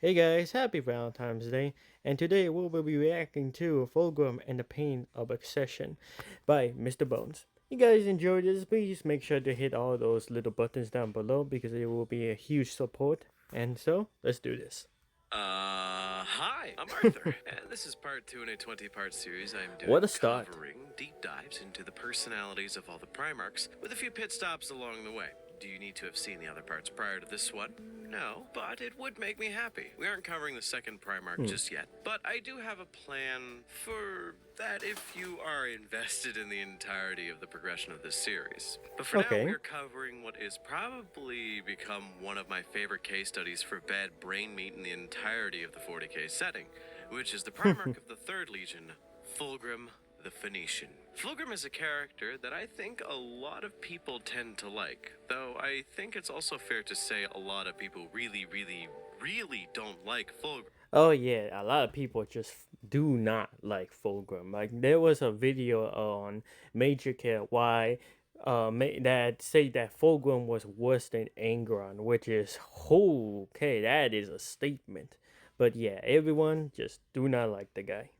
Hey guys, happy Valentine's Day, and today we will be reacting to Fulgrim and the Pain of Obsession by Mr. Bones. You guys enjoyed this, please make sure to hit all those little buttons down below because it will be a huge support. And so, let's do this. Hi, I'm Arthur, and this is part 2 in a 20-part series I'm doing What a start. covering deep dives into the personalities of all the Primarchs, with a few pit stops along the way. Do you need to have seen the other parts prior to this one? No, but it would make me happy. We aren't covering the second Primarch just yet, but I do have a plan for that if you are invested in the entirety of the progression of this series. But for now, Okay. we're covering what is probably become one of my favorite case studies for bad brain meat in the entirety of the 40k setting, which is the Primarch of the 3rd Legion, Fulgrim the Phoenician. Fulgrim is a character that I think a lot of people tend to like, though I think it's also fair to say a lot of people really don't like Fulgrim. Oh yeah, a lot of people just do not like Fulgrim. Like there was a video on Major Care why that say that Fulgrim was worse than Angron, which is okay, that is a statement. But yeah, everyone just do not like the guy.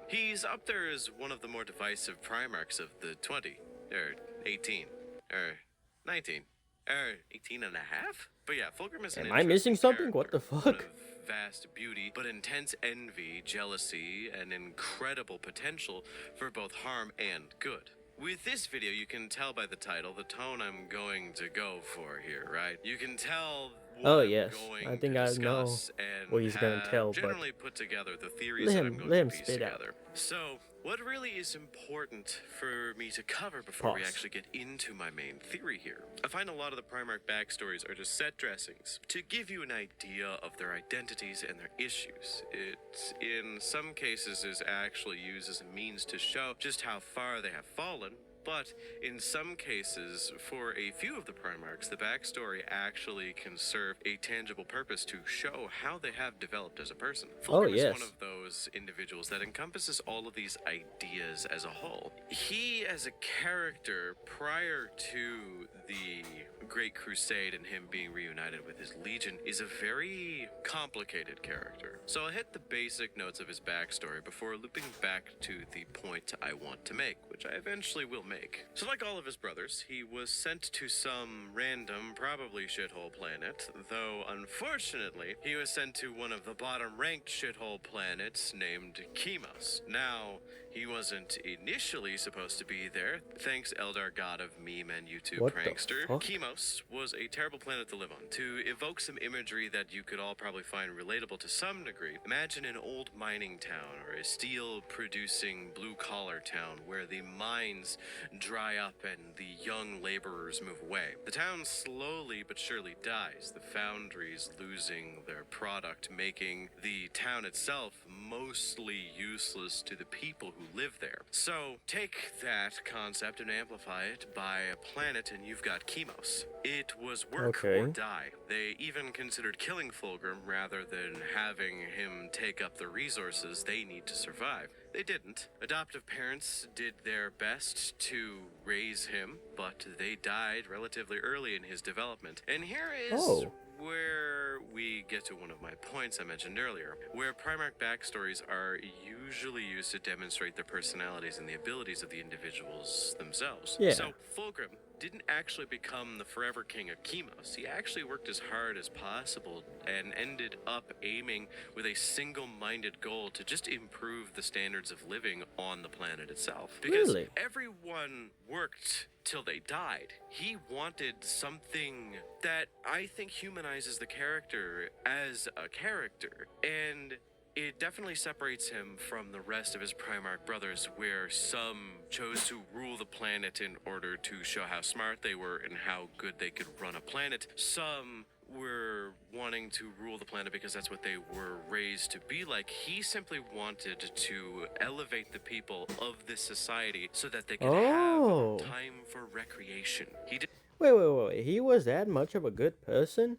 He's up there as one of the more divisive Primarchs of the 20, or 18, or 19, or 18 and a half? But yeah, Fulgrim is an Am I missing interesting something? What character, the one fuck? of vast beauty, but intense envy, jealousy, and incredible potential for both harm and good. With this video, you can tell by the title the tone I'm going to go for here, right? You can tell what Oh I'm yes, I going to think I know discuss and what he's gonna have tell, but generally put together the theories that I'm going let to him piece spit out. together. So, what really is important for me to cover before we Pause. actually get into my main theory here? I find a lot of the Primarch backstories are just set dressings to give you an idea of their identities and their issues. It, in some cases, is actually used as a means to show just how far they have fallen. But in some cases, for a few of the Primarchs, the backstory actually can serve a tangible purpose to show how they have developed as a person. Oh Fulgrim is one yes. of those individuals that encompasses all of these ideas as a whole. He, as a character, prior to the Great Crusade and him being reunited with his legion, is a very complicated character. So I'll hit the basic notes of his backstory before looping back to the point I want to make, which I eventually will make. So like all of his brothers, he was sent to some random, probably shithole planet, though unfortunately, he was sent to one of the bottom-ranked shithole planets named Chemos. Now, he wasn't initially supposed to be there, thanks Eldar god of meme and YouTube What the prankster. fuck? Chemos was a terrible planet to live on. To evoke some imagery that you could all probably find relatable to some degree, imagine an old mining town or a steel-producing blue-collar town where the mines dry up and the young laborers move away. The town slowly but surely dies, the foundries losing their product, making the town itself mostly useless to the people who live there. So take that concept and amplify it by a planet and you've got Chemos. It was work or Okay. die. They even considered killing Fulgrim rather than having him take up the resources they need to survive. They didn't. Adoptive parents did their best to raise him, but they died relatively early in his development. And here is Oh. where we get to one of my points I mentioned earlier, where Primarch backstories are usually used to demonstrate the personalities and the abilities of the individuals themselves. Yeah. So, Fulgrim didn't actually become the forever king of Chemos. He actually worked as hard as possible and ended up aiming with a single-minded goal to just improve the standards of living on the planet itself. Because Really? everyone worked till they died. He wanted something that I think humanizes the character as a character, and it definitely separates him from the rest of his Primarch brothers, where some chose to rule the planet in order to show how smart they were and how good they could run a planet. Some were wanting to rule the planet because that's what they were raised to be like. He simply wanted to elevate the people of this society so that they could Oh. have time for recreation. He did. Wait. He was that much of a good person?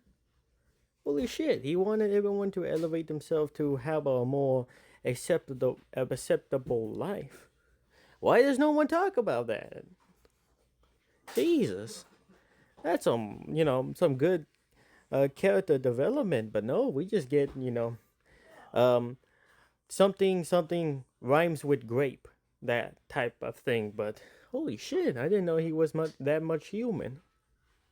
Holy shit, he wanted everyone to elevate themselves to have a more acceptable life. Why does no one talk about that? Jesus. That's some good character development. But no, we just get um, something rhymes with grape, that type of thing. But holy shit, I didn't know he was that much human.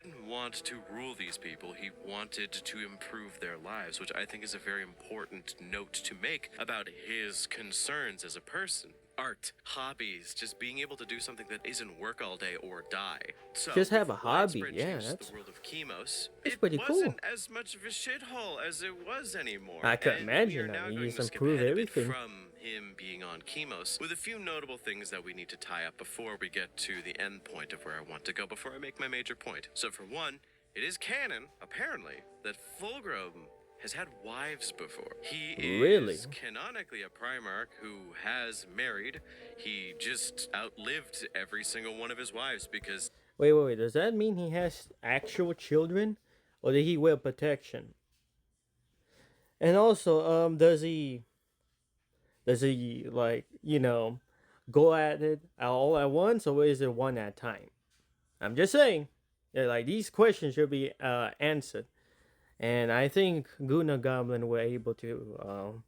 Didn't want to rule these people. He wanted to improve their lives, which I think is a very important note to make about his concerns as a person. Art, hobbies, just being able to do something that isn't work all day or die. So, Just with have a hobby. widespread Yeah, change to the world of chemos, that's it pretty cool. wasn't as much of a shithole as it was anymore. I could And we are imagine. I now mean, going just to skip improve ahead a bit everything. from him being on chemos with a few notable things that we need to tie up before we get to the end point of where I want to go before I make my major point. So, for one, it is canon, apparently, that Fulgrim has had wives before. He Really? is canonically a Primarch who has married. He just outlived every single one of his wives because Wait. Does that mean he has actual children, or did he wear protection? And also, does he like go at it all at once, or is it one at a time? I'm just saying. Yeah, like these questions should be answered, and I think Guna Goblin were able to,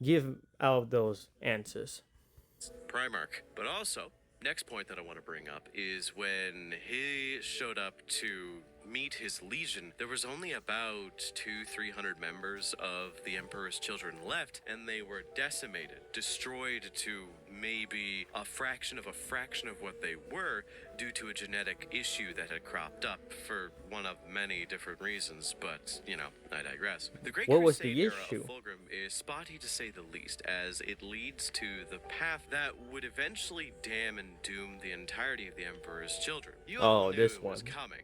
give out those answers. Primarch. But also, next point that I want to bring up is when he showed up to meet his legion, there was only about 300 members of the Emperor's children left, and they were decimated, destroyed to maybe a fraction of what they were due to a genetic issue that had cropped up for one of many different reasons, but, I digress. The Great What was Crusade the era issue? of Fulgrim is spotty to say the least, as it leads to the path that would eventually damn and doom the entirety of the Emperor's children. You all Oh, knew this it was one. coming.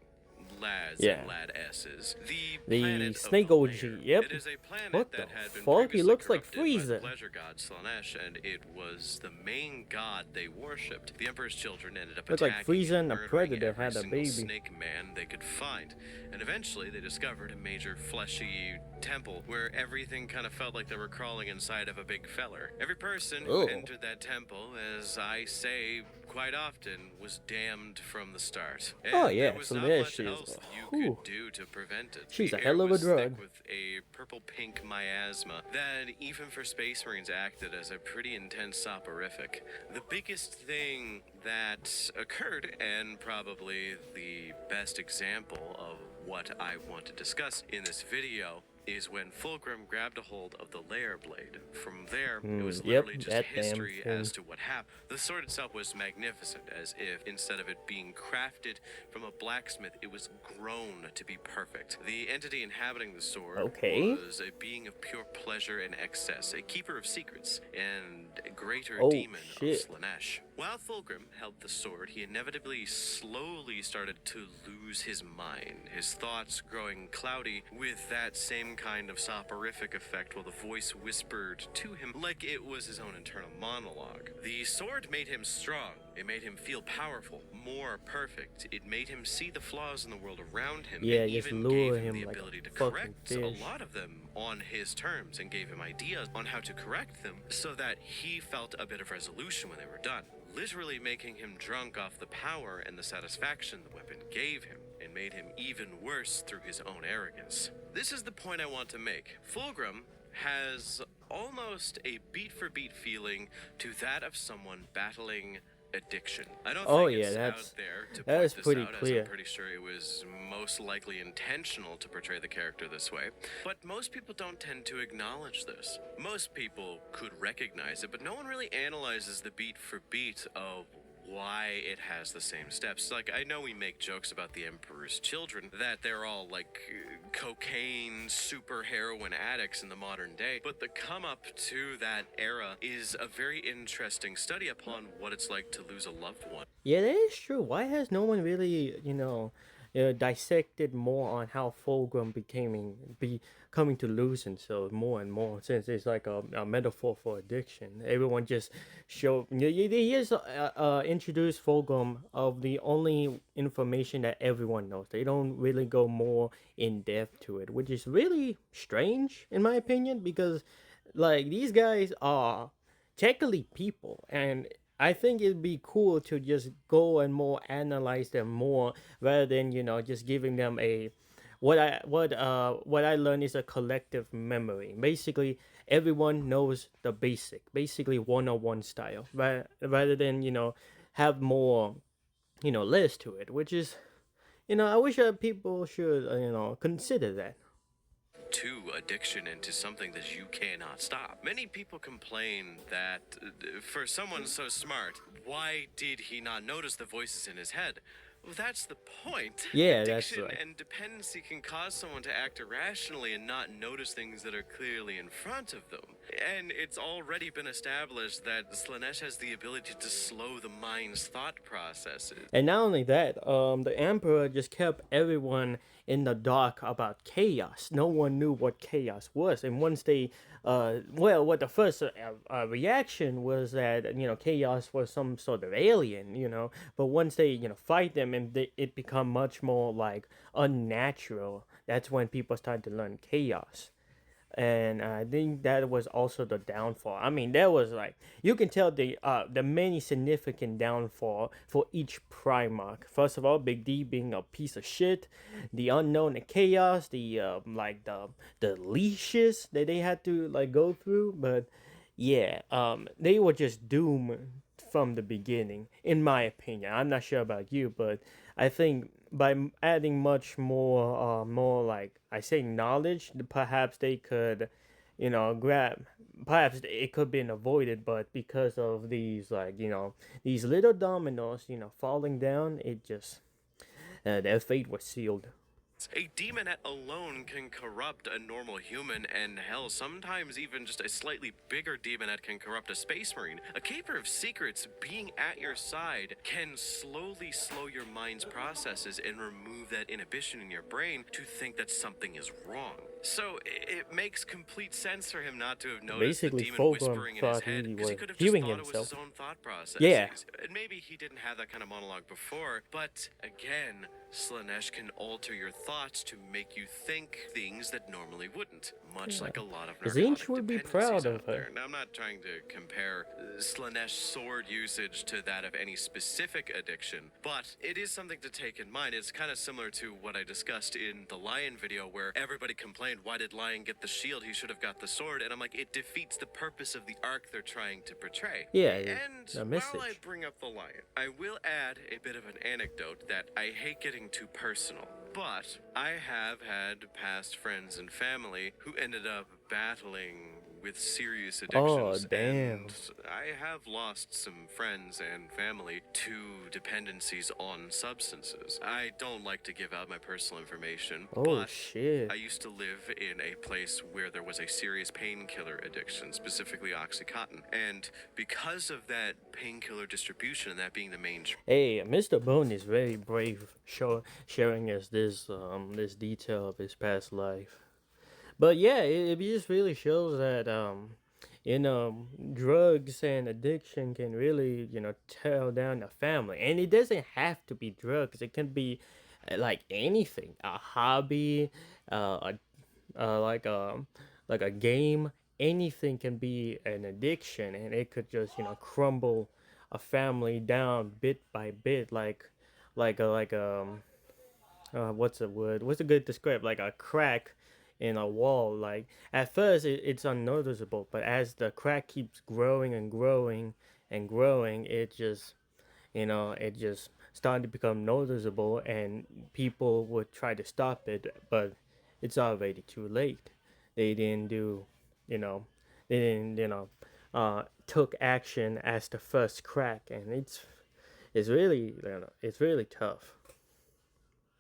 Lads Yeah. and ladesses. The The planet of Snake the OG. Lair. Yep. It is a planet What the that had been fuck? He previously looks like corrupted by the Frieza. pleasure god Slanesh, and it was the main god they worshipped. The Emperor's children ended up Looks like attacking Frieza and a murdering Predator every had a single baby. snake man they could find. And eventually they discovered a major fleshy temple where everything kind of felt like they were crawling inside of a big feller. Every person who Oh. entered that temple, as I say quite often, was damned from the start. And Oh, yeah, there was so not there much she is. else that you Whew. could do to prevent it. She's The a air hell of a was thick drug. with a purple-pink miasma that, even for Space Marines, acted as a pretty intense soporific. The biggest thing that occurred, and probably the best example of what I want to discuss in this video, is when Fulgrim grabbed a hold of the Lair Blade. From there, it was Yep, literally just that damn history thing. as to what happened. The sword itself was magnificent, as if instead of it being crafted from a blacksmith, it was grown to be perfect. The entity inhabiting the sword Okay. was a being of pure pleasure and excess, a keeper of secrets, and a greater Oh, demon shit. of Slanesh. While Fulgrim held the sword, he inevitably slowly started to lose his mind, his thoughts growing cloudy with that same kind of soporific effect while the voice whispered to him like it was his own internal monologue. The sword made him strong. It made him feel powerful, more perfect. It made him see the flaws in the world around him. Yeah, and just even lure gave him him the like a ability to fucking correct fish. a lot of them on his terms and gave him ideas on how to correct them so that he felt a bit of resolution when they were done. Literally making him drunk off the power and the satisfaction the weapon gave him, and made him even worse through his own arrogance. This is the point I want to make. Fulgrim has almost a beat-for-beat feeling to that of someone battling addiction. I don't Oh, think yeah, it's that's- out there to that point is this pretty out, as clear. I'm pretty sure it was most likely intentional to portray the character this way. But most people don't tend to acknowledge this. Most people could recognize it, but no one really analyzes the beat for beat of why it has the same steps. Like, I know we make jokes about the Emperor's children, that they're all like cocaine, super heroin addicts in the modern day, but the come up to that era is a very interesting study upon what it's like to lose a loved one. Yeah, that is true. Why has no one really, dissected more on how Fulgrim becoming to lose himself more and more, since it's like a metaphor for addiction. Everyone just he is introduced Fulgrim of the only information that everyone knows. They don't really go more in depth to it, which is really strange in my opinion, because like these guys are technically people, and I think it'd be cool to just go and more analyze them more, rather than just giving them a what I learned is a collective memory. Basically, everyone knows the basic, basically one-on-one style, rather than have more layers to it, which is I wish people should consider that. To addiction into something that you cannot stop. Many people complain that for someone so smart, why did he not notice the voices in his head? Well, that's the point. Yeah, that's Addiction right. and dependency can cause someone to act irrationally and not notice things that are clearly in front of them. And it's already been established that Slanesh has the ability to slow the mind's thought processes. And not only that, the emperor just kept everyone in the dark about chaos. No one knew what chaos was, and once they, what the first reaction was that chaos was some sort of alien, But once they fight them, and it become much more like unnatural. That's when people started to learn chaos. And I think that was also the downfall. I mean, there was like you can tell the many significant downfall for each Primarch. First of all, Big D being a piece of shit, the unknown and chaos, the like the leashes that they had to like go through. But yeah, they were just doomed from the beginning, in my opinion. I'm not sure about you, but I think by adding much more, more like I say, knowledge, perhaps they could, grab. Perhaps it could be avoided, but because of these, like these little dominoes, falling down, it just their fate was sealed. A demonette alone can corrupt a normal human, and hell, sometimes even just a slightly bigger demonette can corrupt a space marine. A keeper of secrets being at your side can slowly slow your mind's processes and remove that inhibition in your brain to think that something is wrong. So it makes complete sense for him not to have noticed the Basically, demon Fulgrim whispering in his thought head, he because he was could have just hearing thought it was his himself. own thought Yeah, processes. And maybe he didn't have that kind of monologue before, but again, Slanesh can alter your thoughts to make you think things that normally wouldn't, much like a lot of Zinch narcotic would be dependencies proud of out her. there. Now, I'm not trying to compare Slaanesh sword usage to that of any specific addiction, but it is something to take in mind. It's kind of similar to what I discussed in the Lion video, where everybody complained, why did Lion get the shield? He should have got the sword. And I'm like, it defeats the purpose of the arc they're trying to portray. Yeah, And the while I message. bring up the Lion, I will add a bit of an anecdote that I hate getting too personal. But I have had past friends and family who ended up battling with serious Oh addictions, and damn. I have lost some friends and family to dependencies on substances. I don't like to give out my personal information, Oh but shit. I used to live in a place where there was a serious painkiller addiction, specifically Oxycontin. And because of that painkiller distribution and that being the main Hey, Mr. Bone is very brave, sharing us this detail of his past life. But yeah, it just really shows that drugs and addiction can really tear down a family, and it doesn't have to be drugs. It can be like anything, a hobby, a like a game. Anything can be an addiction, and it could just crumble a family down bit by bit, like what's a word? What's a good describe? Like a crack in a wall. Like at first it's unnoticeable, but as the crack keeps growing and growing and growing, it just started to become noticeable, and people would try to stop it, but it's already too late. They didn't do, you know, they didn't, took action as the first crack, and it's really, it's really tough.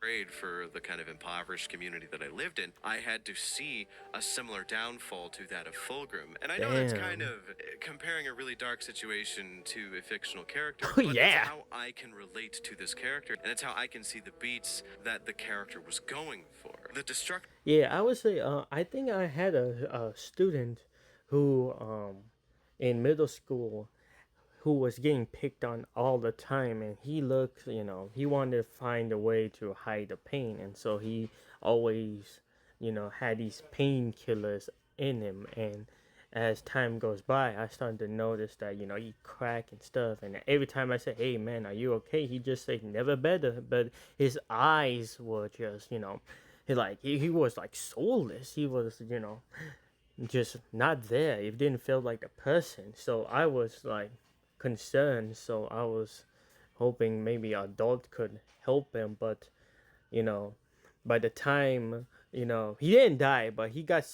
grade for the kind of impoverished community that I lived in, I had to see a similar downfall to that of Fulgrim. And I know that's kind Damn. of comparing a really dark situation to a fictional character, Oh but it's yeah. how I can relate to this character, and it's how I can see the beats that the character was going for. The destruction. Yeah, I would say I think I had a student who in middle school who was getting picked on all the time, and he looked, he wanted to find a way to hide the pain, and so he always had these painkillers in him. And as time goes by, I started to notice that he crack and stuff, and every time I said, hey man, are you okay, he just said never better, but his eyes were just he was like soulless. He was, just not there. It didn't feel like a person. So I was like concerned. So I was hoping maybe an adult could help him, but you know, by the time he didn't die, but he got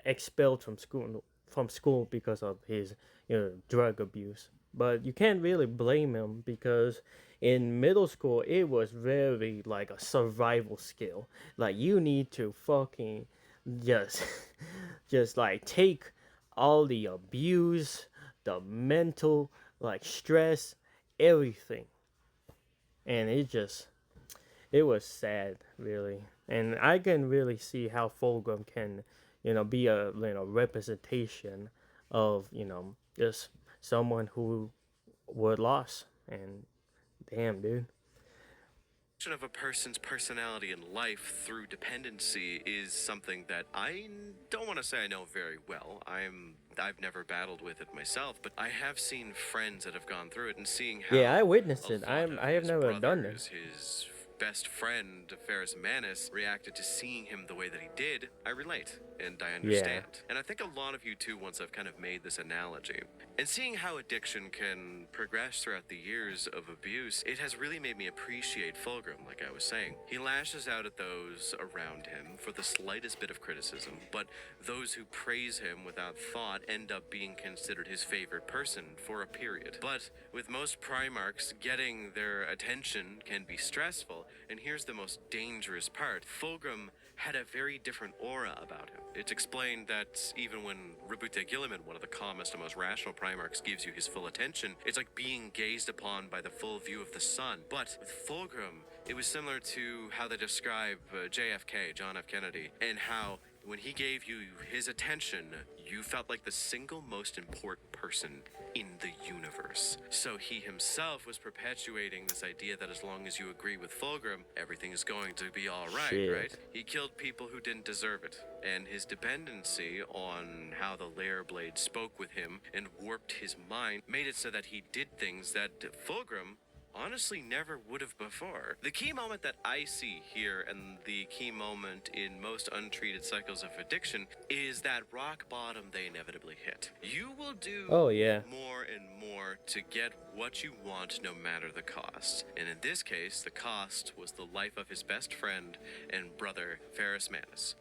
expelled from school because of his drug abuse. But you can't really blame him because in middle school it was very like a survival skill. Like you need to fucking just just like take all the abuse, the mental like stress, everything, and it was sad, really. And I can really see how Fulgrim can, be a representation of just someone who were lost. And damn, dude. Of a person's personality and life through dependency is something that I don't want to say I know very well. I've never battled with it myself, but I have seen friends that have gone through it, and seeing Yeah, I how witnessed a it. lot of I have his never done it. brothers, his best friend Ferris Manus reacted to seeing him the way that he did, I relate and I Yeah. understand. And I think a lot of you too, once I've kind of made this analogy. And seeing how addiction can progress throughout the years of abuse, it has really made me appreciate Fulgrim, like I was saying. He lashes out at those around him for the slightest bit of criticism, but those who praise him without thought end up being considered his favorite person for a period. But with most Primarchs, getting their attention can be stressful, and here's the most dangerous part. Fulgrim had a very different aura about him. It's explained that even when Rabute Gilliman, one of the calmest and most rational Primarchs, gives you his full attention, it's like being gazed upon by the full view of the sun. But with Fulgrim, it was similar to how they describe JFK, John F. Kennedy, and how when he gave you his attention, you felt like the single most important person in the universe. So he himself was perpetuating this idea that as long as you agree with Fulgrim, everything is going to be all right, Shit. right? He killed people who didn't deserve it, and his dependency on how the Lair Blade spoke with him and warped his mind made it so that he did things that Fulgrim honestly never would have before. The key moment that I see here, and the key moment in most untreated cycles of addiction, is that rock bottom they inevitably hit. You will do Oh yeah. more and more to get what you want no matter the cost. And in this case, the cost was the life of his best friend and brother, Ferris Manus.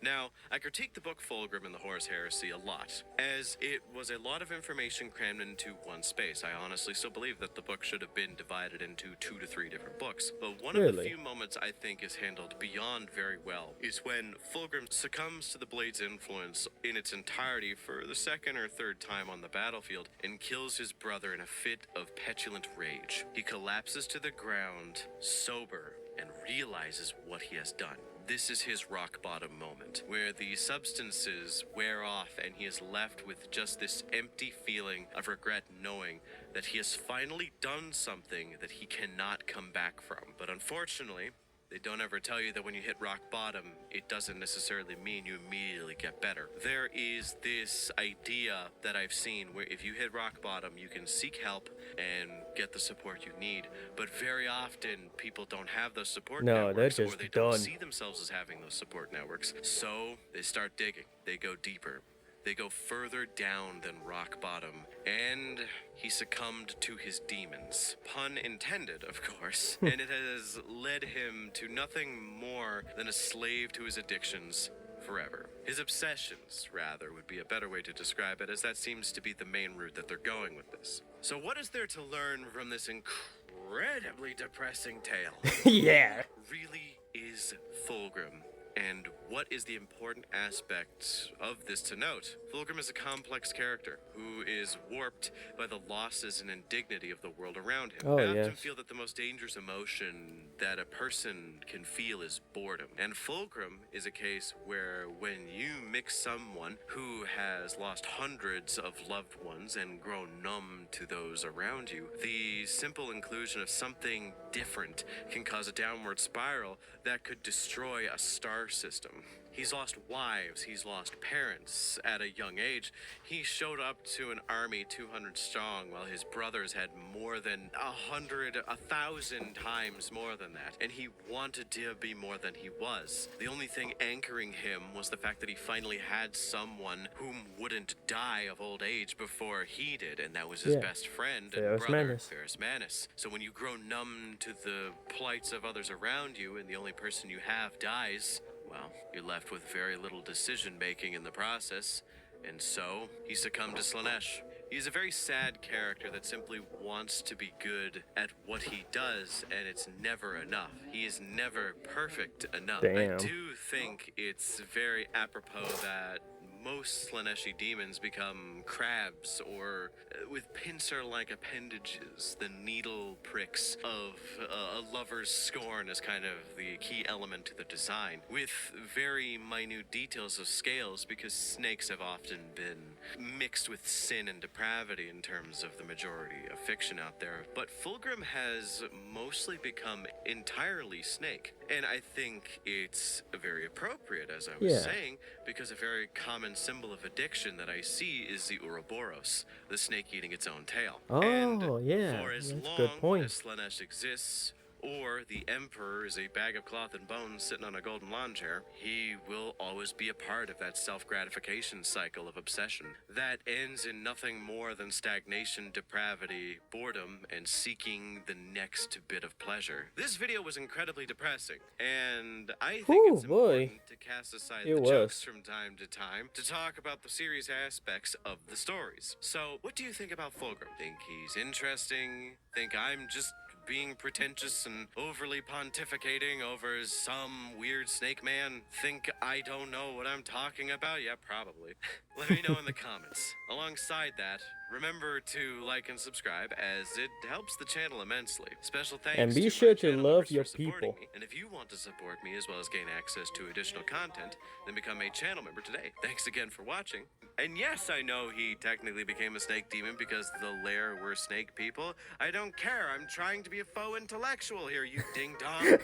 Now, I critique the book Fulgrim and the Horus Heresy a lot, as it was a lot of information crammed into one space. I honestly still believe that the book should have been divided into 2 to 3 different books, but one of the Really? few moments I think is handled beyond very well is when Fulgrim succumbs to the Blade's influence in its entirety for the second or third time on the battlefield and kills his brother in a fit of petulant rage. He collapses to the ground, sober, and realizes what he has done. This is his rock bottom moment, where the substances wear off and he is left with just this empty feeling of regret, knowing that he has finally done something that he cannot come back from. But unfortunately, they don't ever tell you that when you hit rock bottom, it doesn't necessarily mean you immediately get better. There is this idea that I've seen where if you hit rock bottom, you can seek help and get the support you need. But very often, people don't have those support No, they're networks, or just they don't done. see themselves as having those support networks. So they start digging. They go deeper. They go further down than rock bottom, and he succumbed to his demons. Pun intended, of course. And it has led him to nothing more than a slave to his addictions forever. His obsessions, rather, would be a better way to describe it, as that seems to be the main route that they're going with this. So what is there to learn from this incredibly depressing tale? Yeah. Really is Fulgrim? And what is the important aspect of this to note? Fulgrim is a complex character who is warped by the losses and indignity of the world around him. Oh, I often yes. feel that the most dangerous emotion that a person can feel is boredom. And Fulgrim is a case where when you mix someone who has lost hundreds of loved ones and grown numb to those around you, the simple inclusion of something different can cause a downward spiral that could destroy a star system. He's lost wives, he's lost parents at a young age. He showed up to an army 200 strong while his brothers had more than 1,000 times more than that. And he wanted to be more than he was. The only thing anchoring him was the fact that he finally had someone whom wouldn't die of old age before he did, and that was his Yeah. best friend and Ferris brother, Manus. Ferris Manus. So when you grow numb to the plights of others around you and the only person you have dies, well, you're left with very little decision making in the process, and so he succumbed to Slanesh. He's a very sad character that simply wants to be good at what he does, and it's never enough. He is never perfect enough. I Damn. do think it's very apropos that most Slaneshi demons become crabs or with pincer-like appendages. The needle pricks of a lover's scorn is kind of the key element to the design, with very minute details of scales, because snakes have often been mixed with sin and depravity in terms of the majority of fiction out there. But Fulgrim has mostly become entirely snake, and I think it's very appropriate, as I was Yeah. saying, because a very common symbol of addiction that I see is the Ouroboros, the snake eating its own tail. Oh, And yeah. for as That's a long good point. as Slanesh exists, or the Emperor is a bag of cloth and bones sitting on a golden lawn chair, he will always be a part of that self-gratification cycle of obsession that ends in nothing more than stagnation, depravity, boredom, and seeking the next bit of pleasure. This video was incredibly depressing, and I think Whew, it's boy. important to cast aside It the was. jokes from time to time to talk about the serious aspects of the stories. So, what do you think about Fulgrim? Think he's interesting? Think I'm just being pretentious and overly pontificating over some weird snake man? Think I don't know what I'm talking about? Yeah, probably. Let me know in the comments. Alongside that, remember to like and subscribe, as it helps the channel immensely. Special thanks And be to sure my to channel love members your for supporting people. me. And if you want to support me as well as gain access to additional content, then become a channel member today. Thanks again for watching. And yes, I know he technically became a snake demon because the lair were snake people. I don't care. I'm trying to be a faux intellectual here, you ding dong.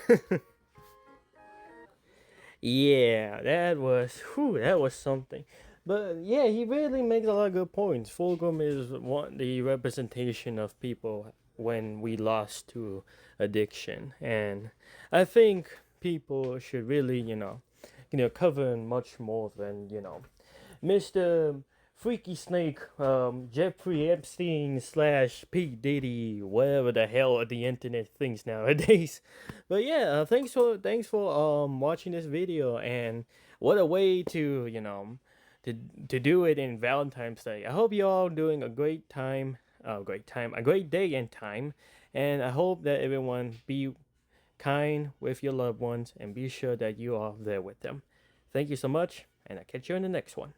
Yeah, that was something. But yeah, he really makes a lot of good points. Fulgrim is the representation of people when we lost to addiction, and I think people should really, cover much more than Mr. Freaky Snake, Jeffrey Epstein / P Diddy, whatever the hell the internet thinks nowadays. But yeah, thanks for watching this video, and what a way to to do it in Valentine's Day. I hope you all doing a great day and time, and I hope that everyone be kind with your loved ones and be sure that you are there with them. Thank you so much, and I'll catch you in the next one.